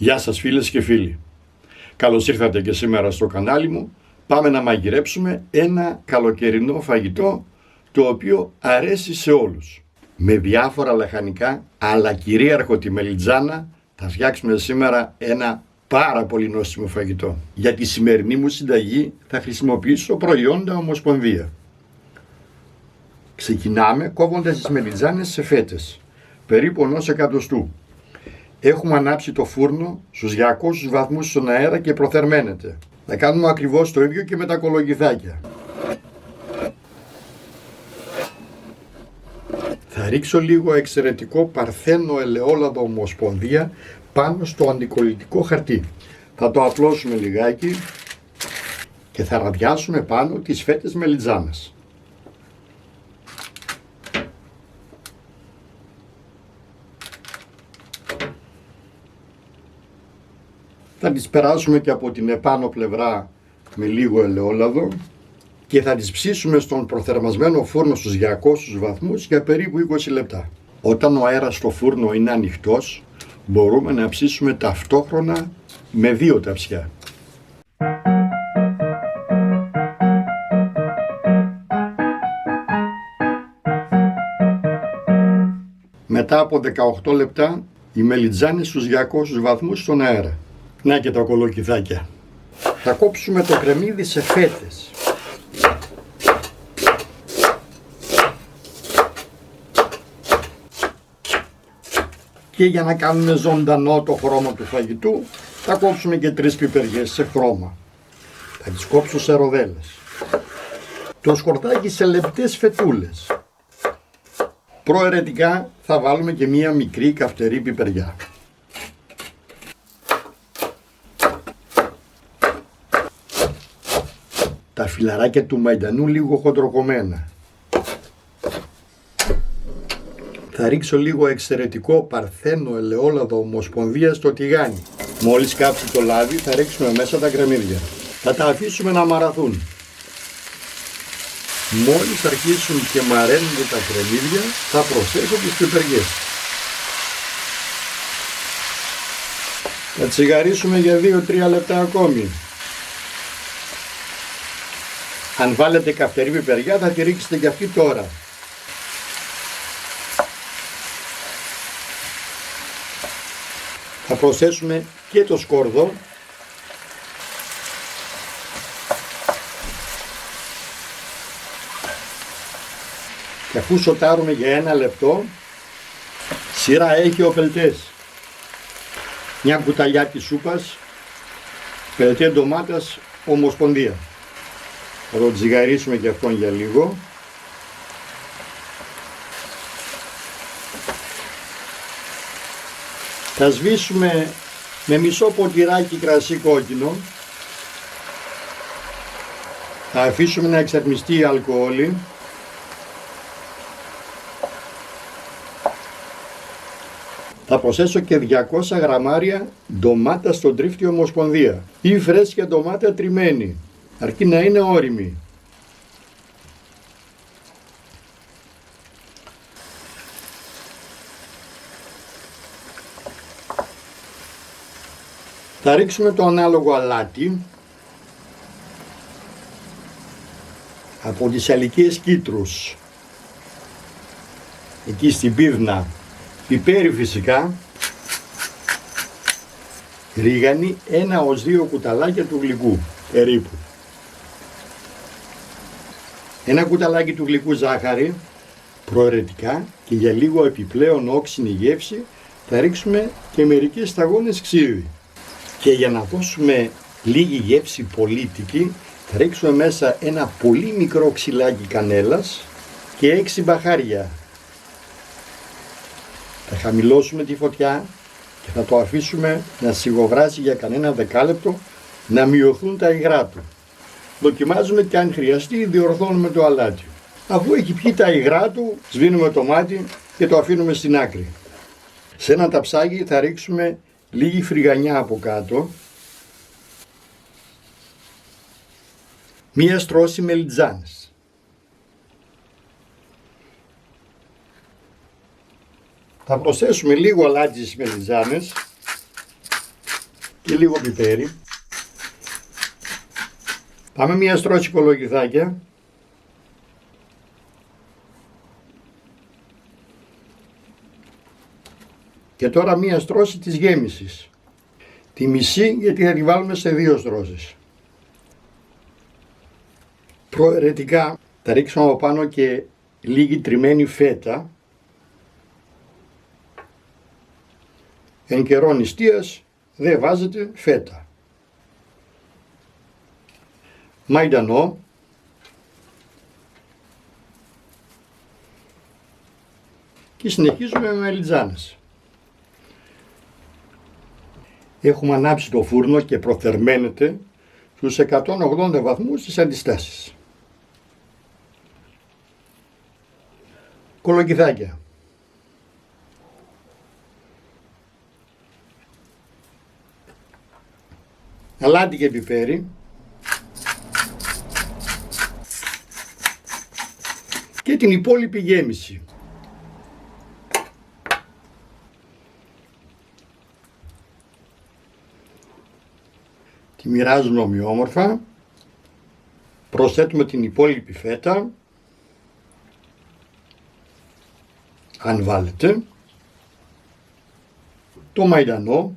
Γεια σας φίλες και φίλοι. Καλώς ήρθατε και σήμερα στο κανάλι μου. Πάμε να μαγειρέψουμε ένα καλοκαιρινό φαγητό το οποίο αρέσει σε όλους. Με διάφορα λαχανικά, αλλά κυρίαρχο τη μελιτζάνα, θα φτιάξουμε σήμερα ένα πάρα πολύ νόστιμο φαγητό. Για τη σημερινή μου συνταγή θα χρησιμοποιήσω προϊόντα Ομοσπονδία. Ξεκινάμε κόβοντας τις μελιτζάνες σε φέτες, περίπου ενός εκατοστού. Έχουμε ανάψει το φούρνο στους 200 βαθμούς στον αέρα και προθερμαίνεται. Θα κάνουμε ακριβώς το ίδιο και με τα κολογυθάκια. Θα ρίξω λίγο εξαιρετικό παρθένο ελαιόλαδο Ομοσπονδία πάνω στο αντικολλητικό χαρτί. Θα το απλώσουμε λιγάκι και θα ραδιάσουμε πάνω τις φέτες μελιτζάνας. Θα τις περάσουμε και από την επάνω πλευρά με λίγο ελαιόλαδο και θα τις ψήσουμε στον προθερμασμένο φούρνο στους 200 βαθμούς για περίπου 20 λεπτά. Όταν ο αέρας στο φούρνο είναι ανοιχτός, μπορούμε να ψήσουμε ταυτόχρονα με 2 ταψιά. Μετά από 18 λεπτά, οι μελιτζάνες στους 200 βαθμούς στον αέρα. Να και τα κολοκυθάκια. Θα κόψουμε το κρεμμύδι σε φέτες. Και για να κάνουμε ζωντανό το χρώμα του φαγητού, θα κόψουμε και 3 πιπεριές σε χρώμα. Θα τις κόψω σε ροδέλες. Το σκορτάκι σε λεπτές φετούλες. Προαιρετικά θα βάλουμε και μία μικρή καυτερή πιπεριά. Τα φιλαράκια του μαϊντανού λίγο χοντροκομμένα. Θα ρίξω λίγο εξαιρετικό παρθένο ελαιόλαδο Ομοσπονδία στο τηγάνι. Μόλις κάψει το λάδι θα ρίξουμε μέσα τα κρεμμύδια. Θα τα αφήσουμε να μαραθούν. Μόλις αρχίσουν και μαραίνονται τα κρεμμύδια θα προσθέσω τις πιπεριές. Θα τσιγαρίσουμε για 2-3 λεπτά ακόμη. Αν βάλετε καυτερή πιπεριά θα τη ρίξετε και αυτή τώρα. Θα προσθέσουμε και το σκόρδο. Και αφού σοτάρουμε για 1 λεπτό, σειρά έχει ο πελτές. Μια κουταλιά της σούπας, πελτέ ντομάτας Ομοσπονδία. Θα το τσιγαρίσουμε και αυτόν για λίγο. Θα σβήσουμε με μισό ποτηράκι κρασί κόκκινο. Θα αφήσουμε να εξαρμιστεί η αλκοόλη. Θα προσθέσω και 200 γραμμάρια ντομάτα στον τρίφτη Ομοσπονδία ή φρέσκια ντομάτα τριμμένη, αρκεί να είναι ώριμη. Θα ρίξουμε το ανάλογο αλάτι από τις αλικές κίτρους, εκεί στην πίδνα, πιπέρι φυσικά, ρίγανη 1-2 κουταλάκια του γλυκού περίπου. 1 κουταλάκι του γλυκού ζάχαρη, προαιρετικά και για λίγο επιπλέον όξινη γεύση θα ρίξουμε και μερικές σταγόνες ξύδι. Και για να δώσουμε λίγη γεύση πολύτικη θα ρίξουμε μέσα ένα πολύ μικρό ξυλάκι κανέλας και 6 μπαχάρια. Θα χαμηλώσουμε τη φωτιά και θα το αφήσουμε να σιγοβράσει για κανένα δεκάλεπτο να μειωθούν τα υγρά του. Δοκιμάζουμε και αν χρειαστεί διορθώνουμε το αλάτι. Αφού έχει πιει τα υγρά του, σβήνουμε το μάτι και το αφήνουμε στην άκρη. Σε ένα ταψάκι θα ρίξουμε λίγη φρυγανιά από κάτω, μία στρώση μελιτζάνες. Θα προσθέσουμε λίγο αλάτι στις μελιτζάνες και λίγο πιπέρι. Πάμε μία στρώση κολοκυθάκια. Και τώρα μία στρώση της γέμισης. Τη μισή γιατί θα τη βάλουμε σε 2 στρώσεις. Προαιρετικά θα ρίξουμε από πάνω και λίγη τριμμένη φέτα. Εν καιρό νηστείας δεν βάζετε φέτα. Μαϊντανό. Και συνεχίζουμε με μελιτζάνες. Έχουμε ανάψει το φούρνο και προθερμαίνεται στους 180 βαθμούς στις αντιστάσεις. Κολοκυθάκια. Αλάτι και πιπέρι. Και την υπόλοιπη γέμιση. Τη μοιράζουμε ομοιόμορφα. Προσθέτουμε την υπόλοιπη φέτα. Αν βάλετε. Το μαϊντανό.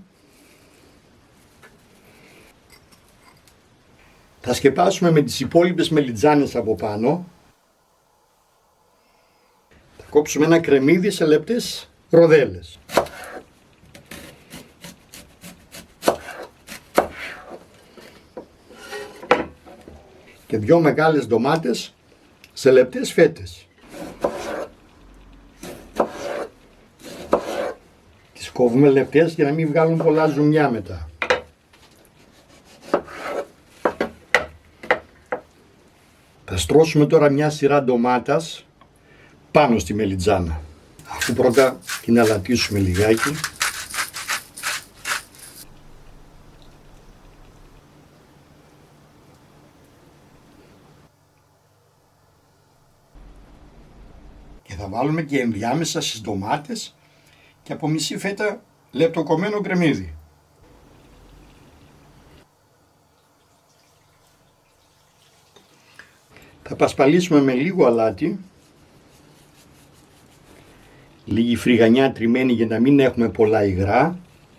Θα σκεπάσουμε με τις υπόλοιπες μελιτζάνες από πάνω. Θα κόψουμε ένα κρεμμύδι σε λεπτές ροδέλες. Και 2 μεγάλες ντομάτες σε λεπτές φέτες. Τις κόβουμε λεπτές για να μην βγάλουν πολλά ζουμιά μετά. Θα στρώσουμε τώρα μια σειρά ντομάτας πάνω στη μελιτζάνα. Αφού πρώτα την αλατίσουμε λιγάκι. Και θα βάλουμε και ενδιάμεσα στις ντομάτες και από μισή φέτα λεπτοκομμένο κρεμμύδι. Θα πασπαλίσουμε με λίγο αλάτι, λίγη φρυγανιά τριμμένη για να μην έχουμε πολλά υγρά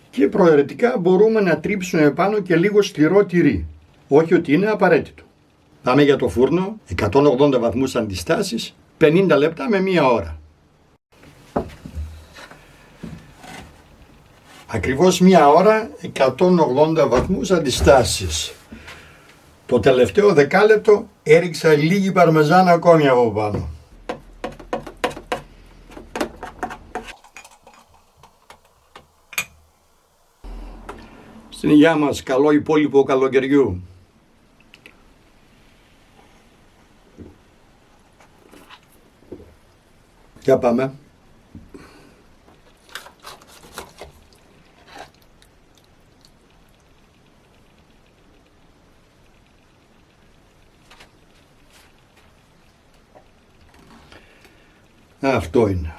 και προαιρετικά μπορούμε να τρίψουμε πάνω και λίγο σκληρό τυρί, όχι ότι είναι απαραίτητο. Πάμε για το φούρνο, 180 βαθμούς αντιστάσεις, 50 λεπτά με 1 ώρα. Ακριβώς 1 ώρα, 180 βαθμούς αντιστάσεις. Το τελευταίο δεκάλεπτο έριξα λίγη παρμεζάνα ακόμη από πάνω. Στην υγειά μας, καλό υπόλοιπο καλοκαιριού. Για πάμε. Αυτό είναι.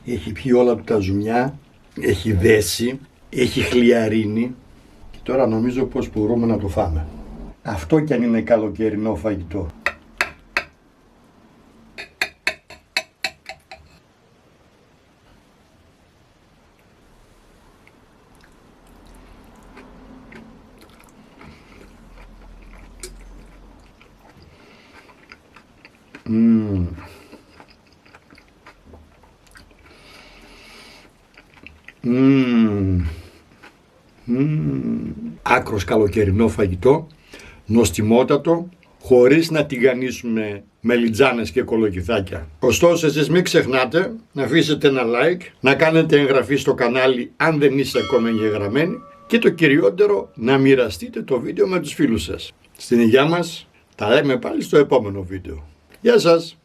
Έχει πιει όλα του τα ζουμιά, έχει δέσει, έχει χλιαρίνει και τώρα νομίζω πως μπορούμε να το φάμε. Αυτό κι αν είναι καλοκαιρινό φαγητό. Άκρος καλοκαιρινό φαγητό, νοστιμότατο, χωρίς να τηγανίσουμε μελιτζάνες και κολοκυθάκια. Ωστόσο εσείς μην ξεχνάτε να αφήσετε ένα like, να κάνετε εγγραφή στο κανάλι αν δεν είστε ακόμα εγγεγραμμένοι και το κυριότερο να μοιραστείτε το βίντεο με τους φίλους σας. Στην υγειά μας, τα λέμε πάλι στο επόμενο βίντεο. Γεια σας!